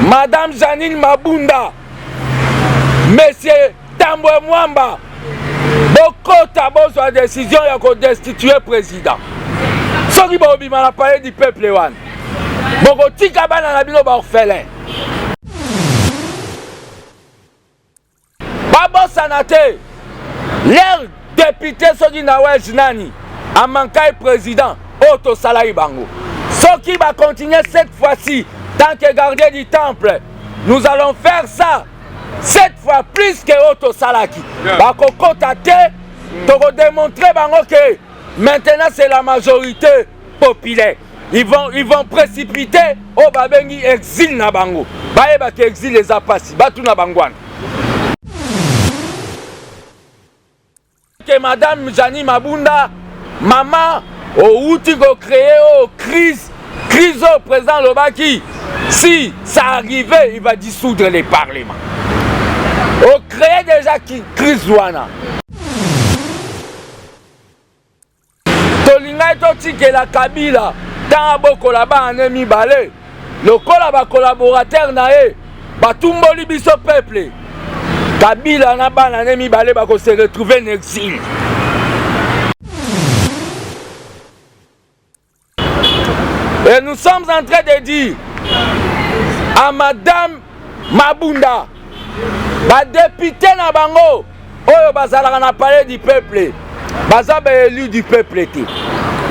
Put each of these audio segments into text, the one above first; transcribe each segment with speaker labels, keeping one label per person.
Speaker 1: Madame Janine Mabunda, Monsieur Tambwe Mwamba, Bokota bozwa décision ya ko destituer président. Soki bobima na palais du peuple wan. Boko tika bana na bino ba orphelin. Babo sanate. L'air député soki na wèj nani a manqué président Otto Salai Bango. Soki va continuer cette fois-ci tant que gardien du temple. Nous allons faire ça. Cette fois plus que Otto Salaki. Bako kontate, toko démontrer bango que maintenant c'est la majorité populaire. Ils vont précipiter au babengi exil na bango. Baye ba ke exil les apasi, batu na bangwan. Que Madame Jani Mabunda, maman, au outil ko créer au crise au président Lobaki. Si ça arrivait, il va dissoudre les parlements. On crée déjà crise wana. Tolinga toti que la Kabila tant boko là-bas en emi balé. Le ba collaborateur nae batumboli biso peuple. Kabila na ba en emi balé ba ko se retrouver en exil. Et nous sommes en train de dire à Madame Mabunda, ba député na bango, oyo bazalaka na palais du peuple, baza ba élu du peuple.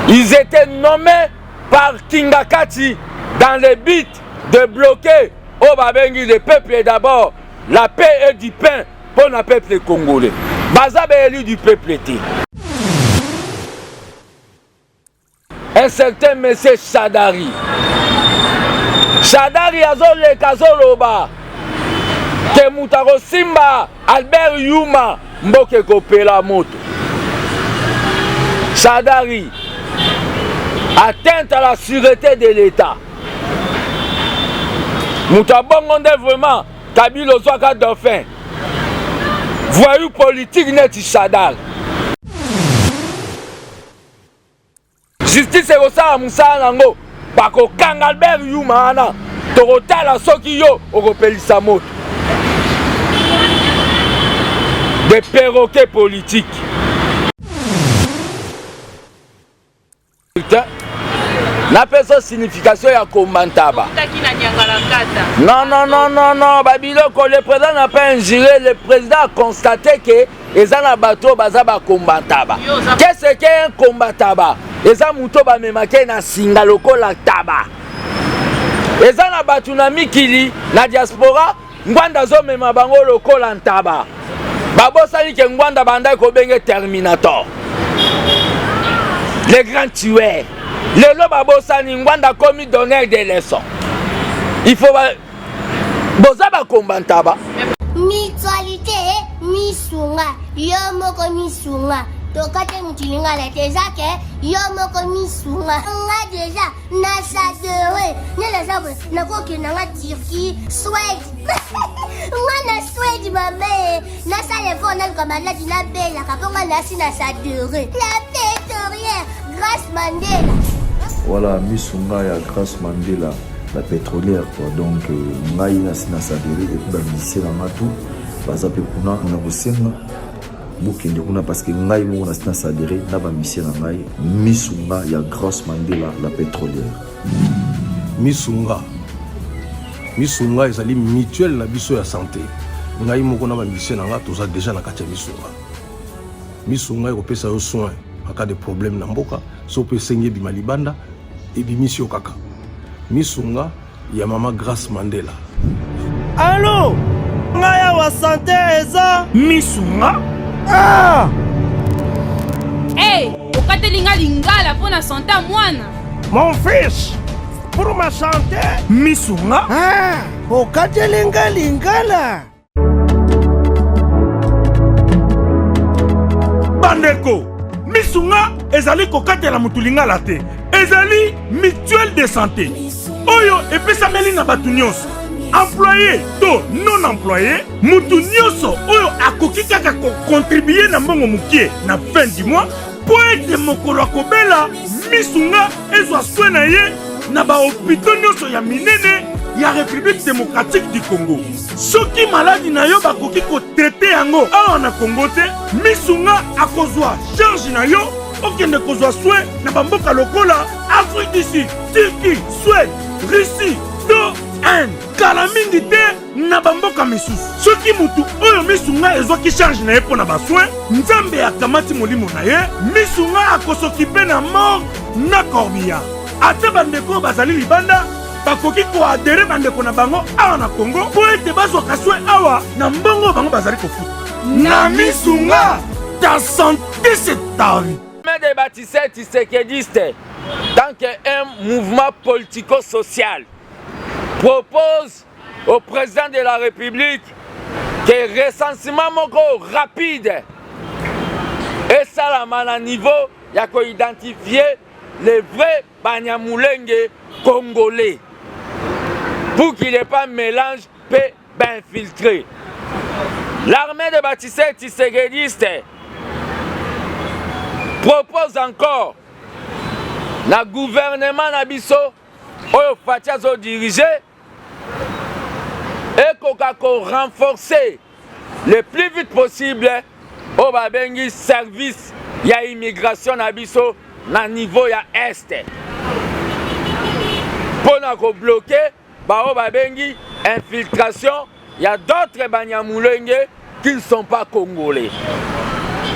Speaker 1: Ils étaient nommés par Kingakati dans le but de bloquer au babengi le peuple d'abord, la paix et du pain pour le peuple congolais. Baza ba élu du peuple. Un certain monsieur Chadari. Chadari azole kazoloba. Que Moutaro Simba, Albert Yuma, Mboke Kopela Moto. Chadari, atteinte à la sûreté de l'État. Moutabongonde vraiment, Kabilo Zwaka Dauphin. Voyou politique net Chadari. Justice est ça à Moussa Nango. Bako Kang Albert Yuma, Torota la Sokiyo, Okopelisa Moto. Des perroquets politiques. N'a pas sa signification ya Kombantaba. Non. Babiloko, le président n'a pas ingéré. Le président a constaté que les anabato bazaba Kombantaba. Qu'est-ce qu'un Kombantaba? Les amuto ba memake na singa loko la taba. Les anabato na mikili na diaspora ngwanda zo mema bango loko la ntaba. Babo sali ke ngwanda banda ko benge Terminator. Les grands tueurs. Le lo babo sali ngwanda komi donner des leçons. Il faut boza ba kombantaba.
Speaker 2: Mutualité misunga yomoko misunga. Tokate mutilinga la tezake yomoko misunga. Nga déjà na sadere. Nela sabu na koki na nga Turquie, Suède. Nga na Suède maman. Na sale fona comme la dina bella kaponga na si na sadere. La pétrolière Grace Mandela.
Speaker 3: Voilà, misunga ya Grace Mandela, la pétrolière quoi. Donc ngai na si na sadere et puis misé na matu. Bazape kuna na bosenga. Bukende kuna parce que ngai mo na sina sadere na ba misé na ngai misunga ya Grace Mandela, la pétrolière.
Speaker 4: Misunga ezali mutuelle na biso ya santé. Ngai moko na ba misé na nga toza déjà na kati ya misunga ekopesa yo soin en cas de problème na mboka so pe sengi bima libanda et bimisi yo kaka. Misunga ya mama Grace Mandela.
Speaker 5: Allô, ngaya wa santé eza misunga.
Speaker 6: Ah! Hey, okatelinga lingala pour na santé mwana.
Speaker 5: Mon fils, pour ma santé misunga. Ah, okatelinga lingala. Bandeko, misunga ezali kokatela mutulingala te. Ezali mutuelle de santé. Oyo epesameli na batu nyonso. Employé to non employé, mutu nyonso oyo akoki kaka ko contribuer na mbongo mukie na fin du mois pour être mokolo akobela misunga ezwa soin na ye na ba hôpitaux nyonso ya minene ya République démocratique du Congo. Soki maladi na yo bakoki ko traiter yango awa na Congo te, misunga akozwa charge na yo okende kozwa soin na bamboka lokola Afrique du Sud, Turquie, Suède, Russie, to Inde. Kala mingi te na bamboka misusu. Soki mutu oyo misunga ezwaki charge na ye mpo na basoin, Nzambe akamati molimo na ye, misunga akosokipe na mort na corbillard. Ate bandeko bazali libanda bakoki koadere bandeko na bango awa na Congo po ete bazwaka soin awa na mbongo bango bazali kofuta. Na misunga ta santé c'est ta vie.
Speaker 1: De bâtisseurs tshisekidistes, tant qu'un mouvement politico-social, propose au président de la République que recensement rapide et ça à niveau, il y a qu'à identifier les vrais Banyamulenge congolais pour qu'il n'y ait pas mélange infiltré. L'armée de bâtisseurs tshisekidistes propose encore na gouvernement na biso oyo fatia zo diriger et qu'on renforcer le plus vite possible au babengi service ya immigration na biso na niveau ya est pour na ko bloquer ba o babengi infiltration ya d'autres Banyamulenge qui ne sont pas congolais.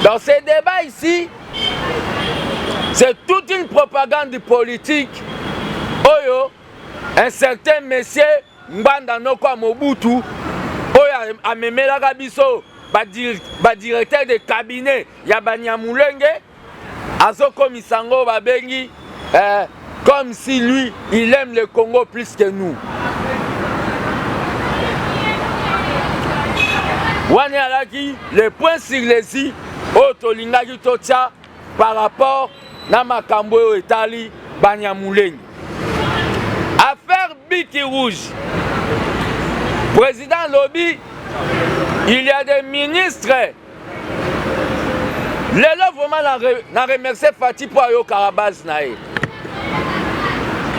Speaker 1: Dans ces débats ici, c'est toute une propagande politique. Oyo, un certain monsieur Mbanda Nokwa Mobutu, oyo amemela biso ba directeur de cabinet ya Banyamulenge, azo komisango babengi comme si lui il aime le Congo plus que nous. Wane alaki le point sur les i otolingaki totia par rapport na makambo oyo etali Banyamulenge. Affaire Biki Rouge. Président Lobi, il y a des ministres. Lelo vraiment n'a remercié Fati pour ayo Karabaz nae.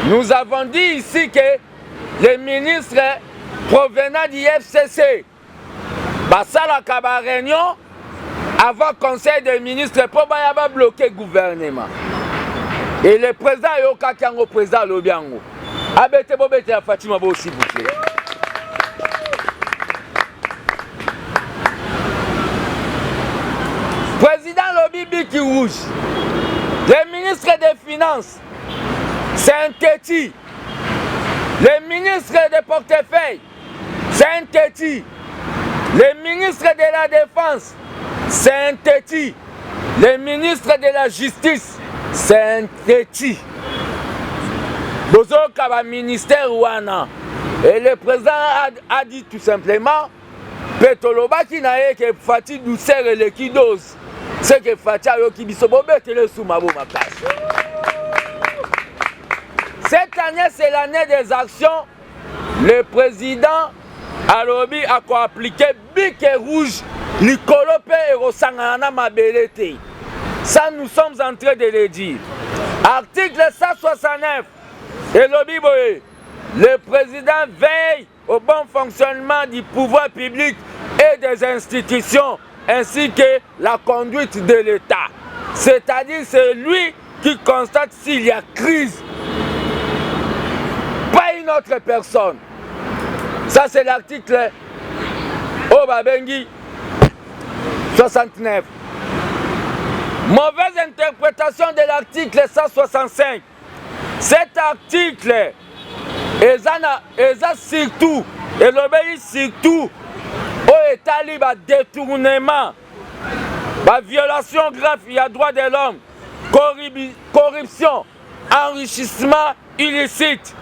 Speaker 1: Nous avons dit ici que les ministres provenant du FCC basala kaba réunion avant conseil des ministres pour bloquer le gouvernement. Et le président Yoka Kango, président Lobiango. Abete Bobete à Fatima Bo, s'il vous plaît. Président Lobi Biki Rouge. Le ministre des Finances, c'est un téti. Le ministre des portefeuilles, c'est un téti. Le ministre de la Défense, c'est un téti. Le ministre de la Justice, c'est un téti. Bozoka va ministère ouana. Et le président a dit tout simplement, Petoloba qui n'a que Fati douceur et l'équidose. C'est que Fati a eu qui bisobobé le soumabo makas. Cette année, c'est l'année des actions. Le président Alobi a appliqué Bic et Rouge, Nicolope et Rosangana Mabelete. Ça, nous sommes en train de le dire. Article 169. Et Lobi Boye, le président veille au bon fonctionnement du pouvoir public et des institutions, ainsi que la conduite de l'État. C'est-à-dire, c'est lui qui constate s'il y a crise. Pas une autre personne. Ça, c'est l'article Obabengi 69. Mauvaise interprétation de l'article 165. Cet article est surtout, et l'obéit surtout au état libre détournement, la violation grave des droits de l'homme, corruption, enrichissement illicite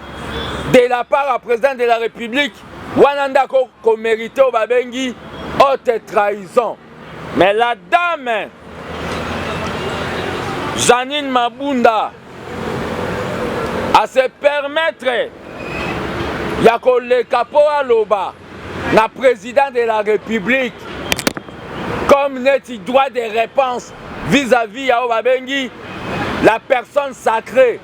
Speaker 1: de la part du président de la République, Wananda ko mérité au Babengi, haute trahison. Mais la dame, Janine Mabunda, à se permettre, Yako le capo à l'oba, la président de la République, comme net droit de réponse vis-à-vis à Obabengi, la personne sacrée,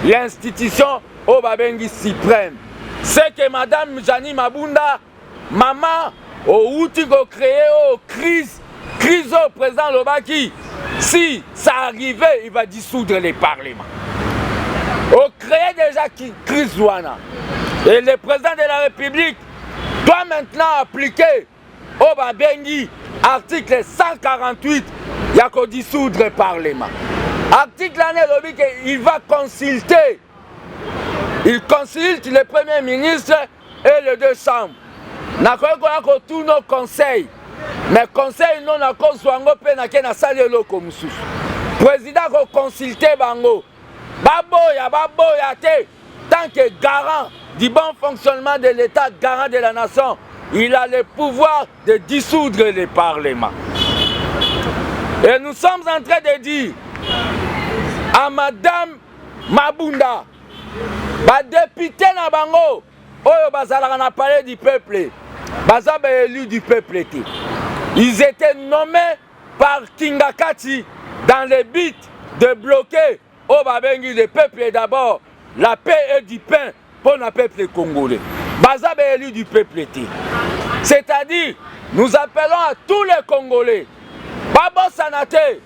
Speaker 1: l'institution Obabengi suprême. c'est que Madame Jani Mabunda, maman, au outil créé au crise au président Lobaki, si ça arrivait, il va dissoudre les parlements. Au créé déjà crise Douana. Et le président de la République doit maintenant appliquer au Babengi article 148, il y a qu'à dissoudre le Parlement. Article l'année, il va consulter. Il consulte le Premier ministre et les deux chambres. N'a pas tous nos conseils. Mais conseil non à cause wango pe na ke na sali eloko mususu. Président ko consulter bango. Baboya te tant que garant du bon fonctionnement de l'État, garant de la nation, il a le pouvoir de dissoudre le Parlement. Et nous sommes en train de dire à Madame Mabunda, député na bango, oyo bazalaka na palais du peuple, baza élu du peuple. Ils étaient nommés par Kingakati dans le but de bloquer au Babengi le peuple d'abord, la paix et du pain pour le peuple congolais. Baza élu du peuple. C'est-à-dire, nous appelons à tous les Congolais, Babo Sanate,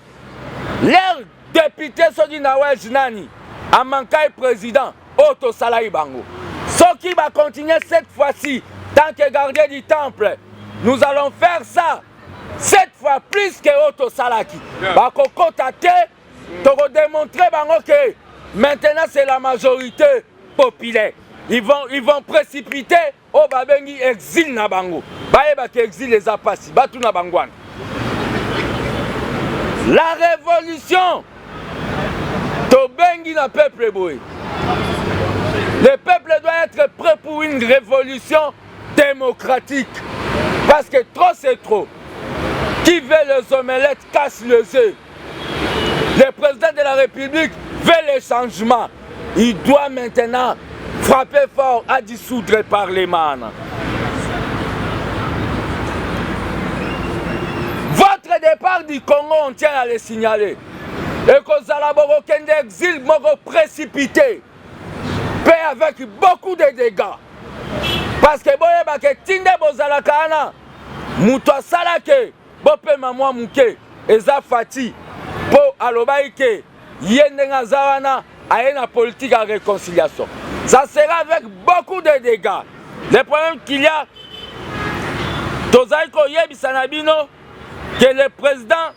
Speaker 1: leur député Sogi Nawel Nani, Amankai président, Otto Salaï Bango. Ce qui va continuer cette fois-ci, tant que gardien du temple, nous allons faire ça, cette fois plus que Otto Salaki. Bako Kotate, pour démontrer Bango que maintenant c'est la majorité populaire. Ils vont précipiter au Babengi exil na Bango. Baeba qui exil les apassi, Batu na Bangwan. La révolution, Tobengi na peuple boy. Le peuple doit être prêt pour une révolution démocratique. Parce que trop c'est trop. Qui veut les omelettes casse les œufs. Le président de la République veut les changements. Il doit maintenant frapper fort à dissoudre le Parlement. Votre départ du Congo, on tient à le signaler. Et que Zalaboro Kende exil m'a précipité. Paix avec beaucoup de dégâts. Parce que boyeba ke tinde bozalakana muto asalake bope mamwa muke eza fati po alobaike yende ngazawana ayena politique de réconciliation. Ça sera avec beaucoup de dégâts. Le problème qu'il y a tozaiko yebisa na bino que le président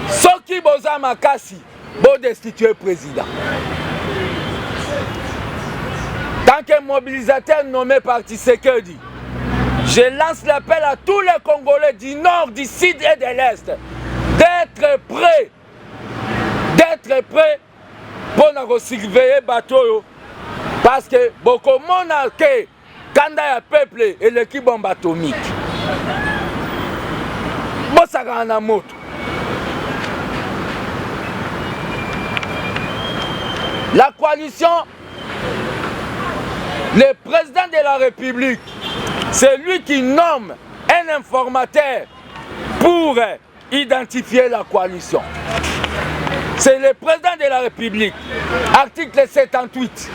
Speaker 1: soki boza makasi bo destituer président. Tant que mobilisateur nommé par Tshisekedi, je lance l'appel à tous les Congolais du nord, du sud et de l'est d'être prêts pour nous surveiller bateau. Parce que beaucoup de monde a que quand il y a peuple et l'équipe bombe atomique. La coalition, le président de la République, c'est lui qui nomme un informateur pour identifier la coalition. C'est le président de la République, article 78.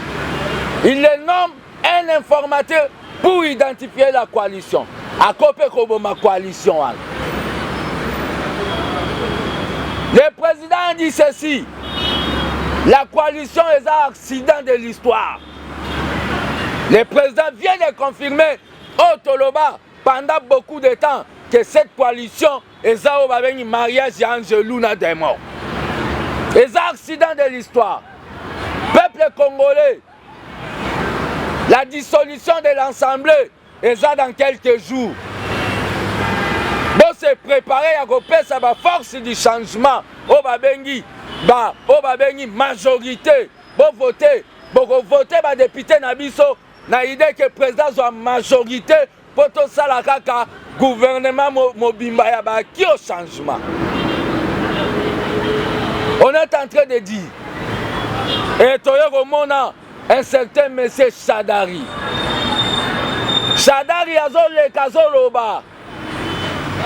Speaker 1: Il le nomme un informateur pour identifier la coalition. À côté de ma coalition. Le président dit ceci. La coalition est un accident de l'histoire. Le président vient de confirmer au Toloba pendant beaucoup de temps que cette coalition est un mariage d'Angeluna des morts. C'est un accident de l'histoire. Peuple congolais, la dissolution de l'Assemblée est dans quelques jours. Bon, se préparer à couper sa force du changement. Au Babengi, majorité. Bon voter, bah député Nabiso. Na idée que le président soit majorité pour tout ça la kaka gouvernement mobimba ya ba qui au changement. On est en train de dire et toyo mona un certain monsieur Chadari. Chadari azole kazoloba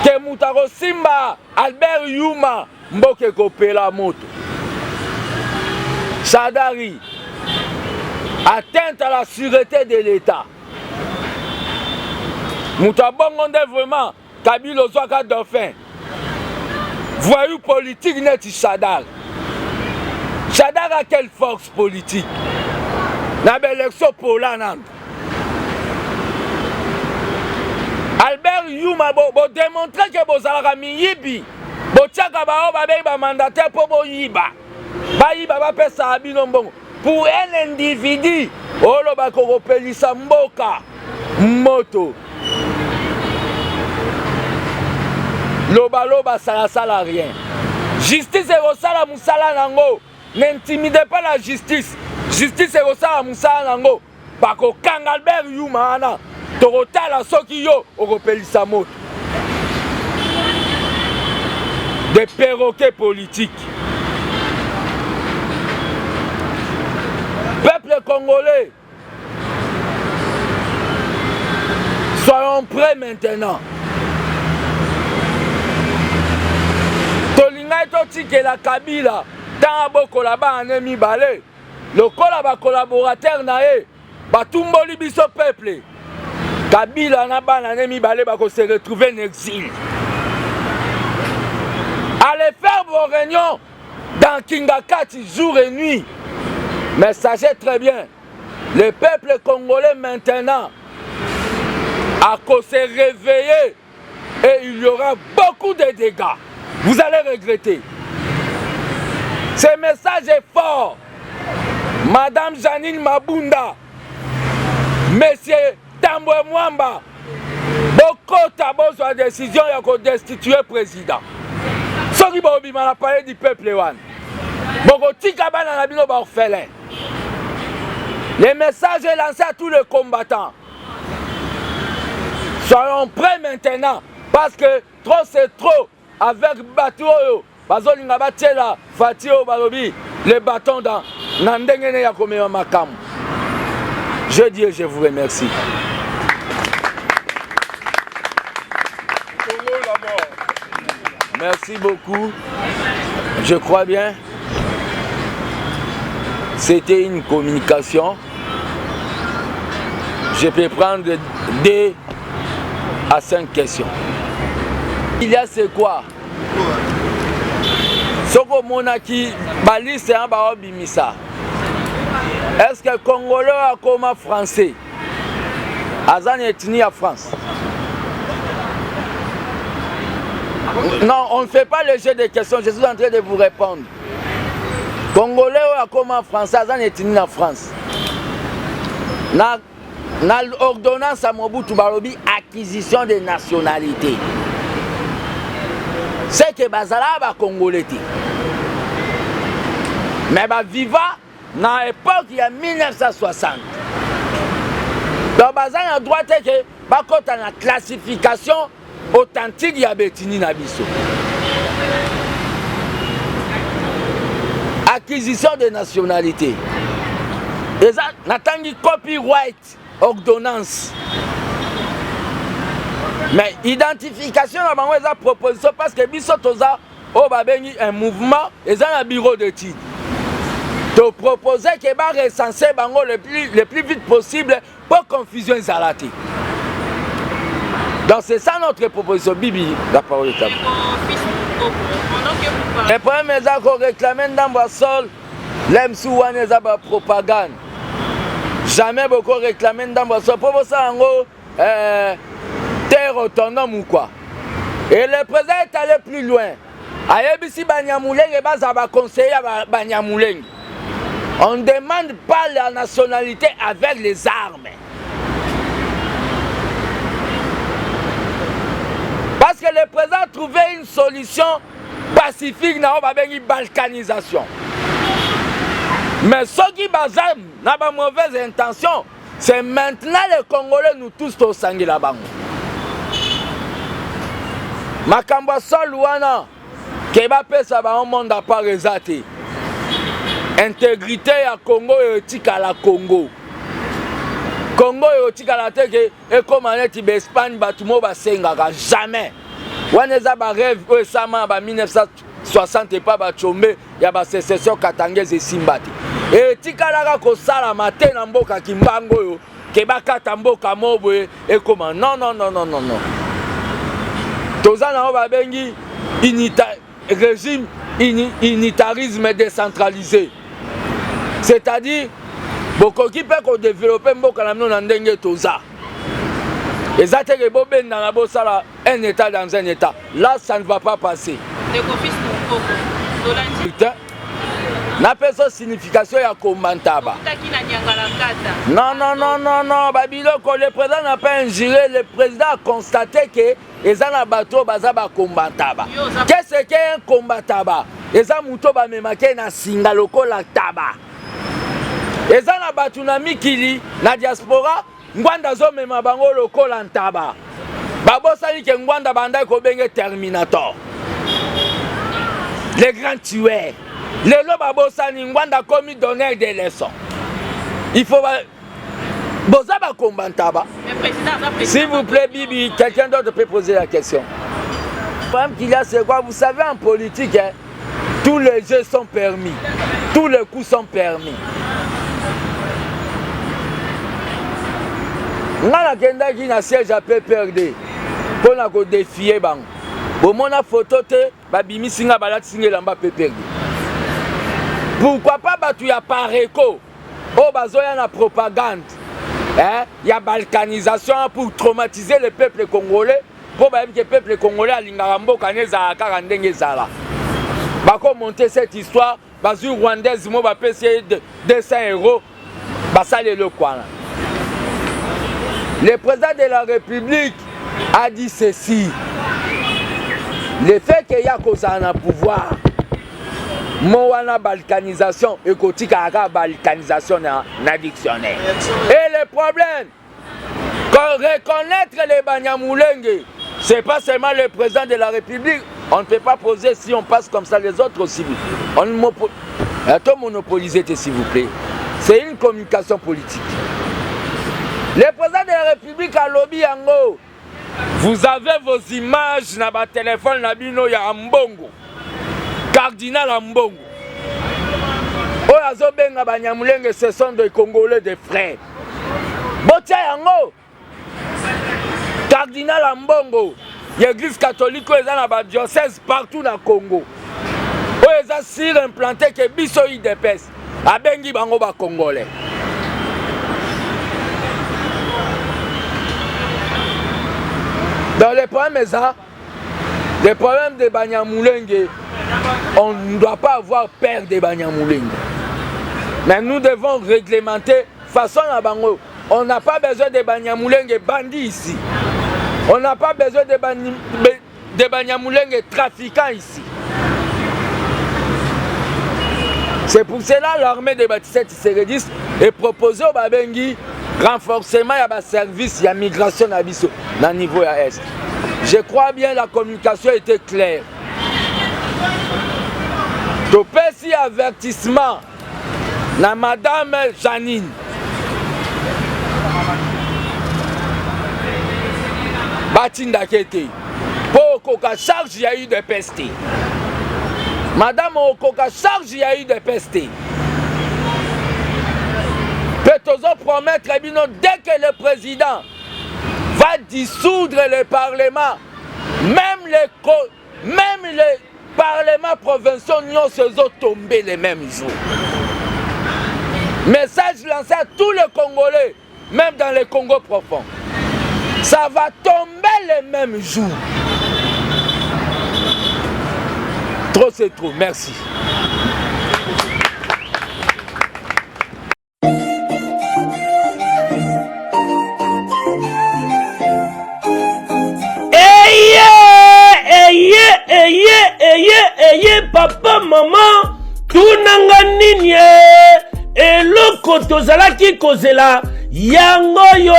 Speaker 1: que mutaro simba Albert Yuma mboke kopela moto. Chadari atteinte à la sûreté de l'État. Moutabongonde vraiment, Kabila Ozwaka Dauphin. Voyou politique n'est Chadar. Chadar a quelle force politique? N'a pas élection pour l'anande. Albert Yuma bo démontrer que vous avez mis Yibi. Bo tiaka ba ba mandataire pour bo Yiba. Ba Yiba ba pesa abinombongo. Pour un individu, olo ba ko pelisa mboka moto. Loba sala rien. Justice est au sala musala nango. N'intimidez pas la justice. Justice est au sala musala nango. Bako Kangalbert Yuma ana. Torotala soki yo oropelisa moto. Des perroquets politiques. Peuple congolais, soyons prêts maintenant. Tolinga totike la Kabila, tant boko là-bas en emi balé. Le collaborateur nae, batumboli biso peuple. Kabila na ba en emi balé bako se retrouver en exil. Allez faire vos réunions dans Kingakati jour et nuit. Mais sachez très bien, le peuple congolais maintenant a se réveiller et il y aura beaucoup de dégâts. Vous allez regretter. Ce message est fort. Madame Janine Mabunda, Monsieur Tambwe Mwamba, Bokota Bozwa décision de destituer le président. Ce qui va parler du peuple. Bokotika bana na bino ba orphelin. Le message est lancé à tous les combattants. Soyons prêts maintenant parce que trop c'est trop avec bateau. Bazolinga batela fatio balobi les bâtons dans nandengene ya komema makamu. Je dis et je vous remercie. Merci beaucoup. Je crois bien. C'était une communication. Je peux prendre 2 à 5 questions. Il y a c'est quoi? Soko monaki balise en ba obimisa. Est-ce que Congolais a comme français? Azan ethnie à France. Non, on ne fait pas le jeu de questions, je suis en train de vous répondre. Congolais a comme français, Azan ethnie en France. Na l'ordonnance à Mobutu Balobi, acquisition de nationalité. C'est que Bazala va Congolais. Mais bah viva, dans l'époque, il y a 1960. Donc Bazala a droit que bah quand on a la classification authentique, il y a Betini Nabiso. Acquisition de nationalité. Et ça, n'attendit copyright, ordonnance. Mais identification, on a proposition parce que Bissotoza, on a un mouvement, et ça un bureau d'études. De proposer que va recenser Bango le plus vite possible pour confusion Zalati. Donc c'est ça notre proposition. Bibi, la parole est à vous. Le problème est qu'on réclame dans Boissol, l'Emsouane est la propagande. Jamais beaucoup réclamé dans Boissol. Pour ça, en gros, terre autonome ou quoi. Et le président est allé plus loin. Ayebisi Banyamouleng et Bazaba conseiller à Banyamouleng. On ne demande pas la nationalité avec les armes. Parce que le président a trouvé une solution pacifique dans la balkanisation. Mais ceux qui n'ont pas mauvaise intention, c'est maintenant les Congolais nous tous au sangue là-bas. Makambo sol wana kebape ça va un monde à part résaté. Intégrité à Congo et éthique à la Congo. Congo et éthique à la tête et comme en est Espagne batumo ba sengaka jamais. Waneza ba rêve récemment ba 1960 60 pas bachombe ya ba sécession katangese simbati et tikalaka ko sala matin na mboka kimbango yo ke bakata mboka mobwe et comment non tozana o babengi régime unitarisme décentralisé, c'est-à-dire bokoki pe ko développer mboka na mino na ndenge toza ezate bobe na bosala un état dans un état, là ça ne va pas passer. Na peso signification ya kombantaba. Non, Babiloko, le président n'a pas injuré, le président a constaté que ezana bato bazaba kombantaba. Qu'est-ce qu'est un kombataba? Eza muto ba memake na singa lokola taba. Ezana batu na mikili na diaspora ngwanda zo mema bango lokola ntaba. Babosali ke ngwanda bandai ko benge Terminator. Les grands tueurs. Les lobes bosani ngwanda commis donneur des leçons. Il faut bozaba kombantaba. S'il vous plaît, Bibi, quelqu'un d'autre peut poser la question. Le problème qu'il y a, c'est quoi? Vous savez, en politique, hein, tous les jeux sont permis. Tous les coups sont permis. Ngana kenda qui na siège à PPRD pour na ko défier bang. Bon mon photo te babimi singa balat singa lamba PPRD. Pourquoi pas batu ya pareko? Oh bazoya na propagande. Hein? Il y a balkanisation pour traumatiser le peuple congolais. Pour que le peuple congolais a l'ingarambo kaneza karandenge zala. Bako monter cette histoire, bazu rwandaise mo ba payer 200 €, basale le quoi. Le président de la République a dit ceci. Le fait qu'il y a cause à pouvoir, Moana balkanisation, écotika balkanisation na dictionnaire. Et le problème, reconnaître les Banyamulenge, c'est pas seulement le président de la République. On ne peut pas poser si on passe comme ça les autres aussi. On monopoliser, s'il vous plaît. C'est une communication politique. Le président de la République a lobby yango. Vous avez vos images na ba téléphone na bino ya Mbongo. Cardinal Mbongo. Oyazo benga Banyamulenge, ce sont des Congolais des frères. Botia yango. Cardinal Mbongo. L'église catholique est dans la diocèse partout dans le Congo. Oyazo sur implanté que biso IDPS. Abengi bango ba Congolais. Dans les problèmes les problèmes de Banyamulenge, on ne doit pas avoir peur de Banyamulenge. Mais nous devons réglementer façon à Bango. On n'a pas besoin de Banyamulenge bandits ici. On n'a pas besoin de Banyamulenge trafiquants ici. C'est pour cela l'armée de Baptiste Tshisekedi est proposée au Babengi renforcement de la service, la migration à Bisso, dans le niveau à Est. Je crois bien la communication était claire. To petit avertissement na Madame Janine. Batinda Kete. Pour Okoka charge, il y a eu de peste. Madame Okoka charge, il y a eu de peste. Peut-on promettre, dès que le président va dissoudre le Parlement, même les parlements provinciaux se sont tombés les mêmes jours. Message lancé à tous les Congolais, même dans les Congo profonds. Ça va tomber les mêmes jours. Trop c'est trop, merci.
Speaker 7: Eye papa maman tunanga nini eloko tozalaki kozela yango yo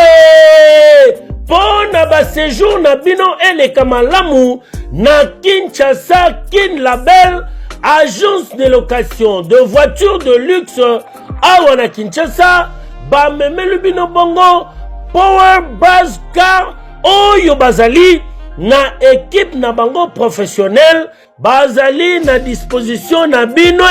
Speaker 7: pona ba séjour na bino eleka malamu na Kinshasa Kin Label, agence de location de voitures de luxe awa na Kinshasa ba memelu bino bongo Power Buzz Car oyo bazali na équipe na bango professionnel bazali na disposition na bino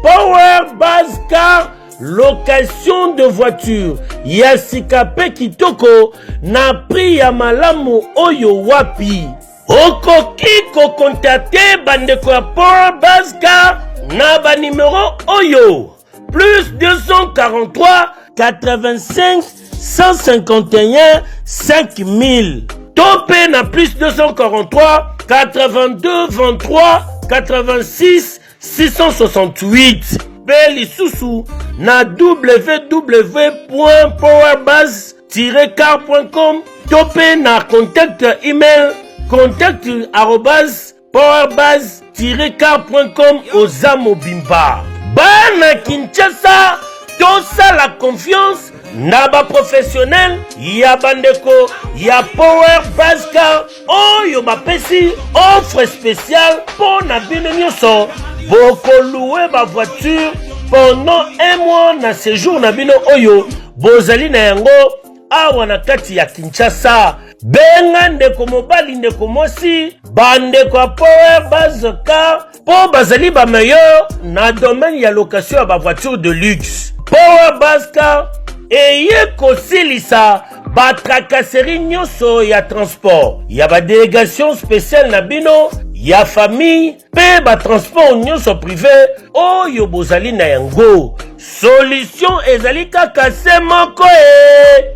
Speaker 7: Power Base Car location de voiture ya sika pe kitoko na prix ya malamu oyo wapi okoki kokontakte bandeko ya Power Base Car na ba numéro oyo plus 243 85 151 5000 topé na plus 243 82 23 86 668 Beli Soussou na www.powerbase-car.com topé na contact email contact@powerbase-car.com Ozamo Bimba. Bana Kinshasa, tosa la confiance na ba professionnel ya bandeko ya Power Base Car oyo bapesi offre spéciale pour na bino nyonso boko louer ba voiture pendant un mois na séjour na bino oyo bozali na yango awa na kati ya Kinshasa. Benga ndeko mobali ndeko mosi bandeko ya Power Base Car po bazali ba meilleur na domaine ya location ya ba voiture de luxe. Power Base Car eye kosilisa ba tracasserie nyonso ya transport ya ba délégation spéciale na bino ya famille pe ba transport nyonso privé oyo bozali na yango. Solution ezali kaka se moko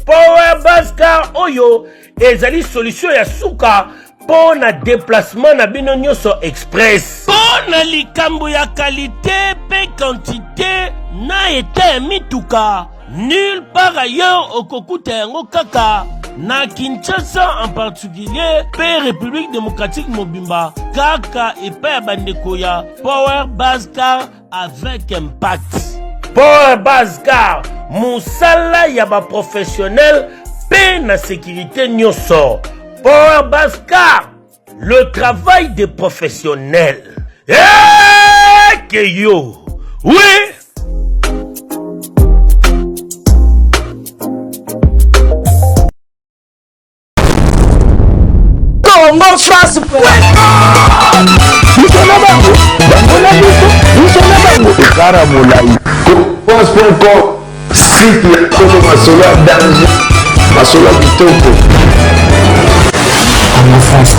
Speaker 7: Power Base Car oyo ezali solution ya suka po na déplacement na bino nyonso express po na likambo ya qualité pe quantité na eta mituka nulle part ailleurs okokuta yango kaka na Kinshasa en particulier pe République démocratique mobimba kaka epa ya bandeko ya Power Base Car avec impact. Power Base Car musala ya ba professionnel pe na sécurité nyonso. Power Base Car, le travail des professionnels. Que yo, oui.
Speaker 8: Congo France. Site ya Congo Masolo danger. Masolo kitoko. Congo France.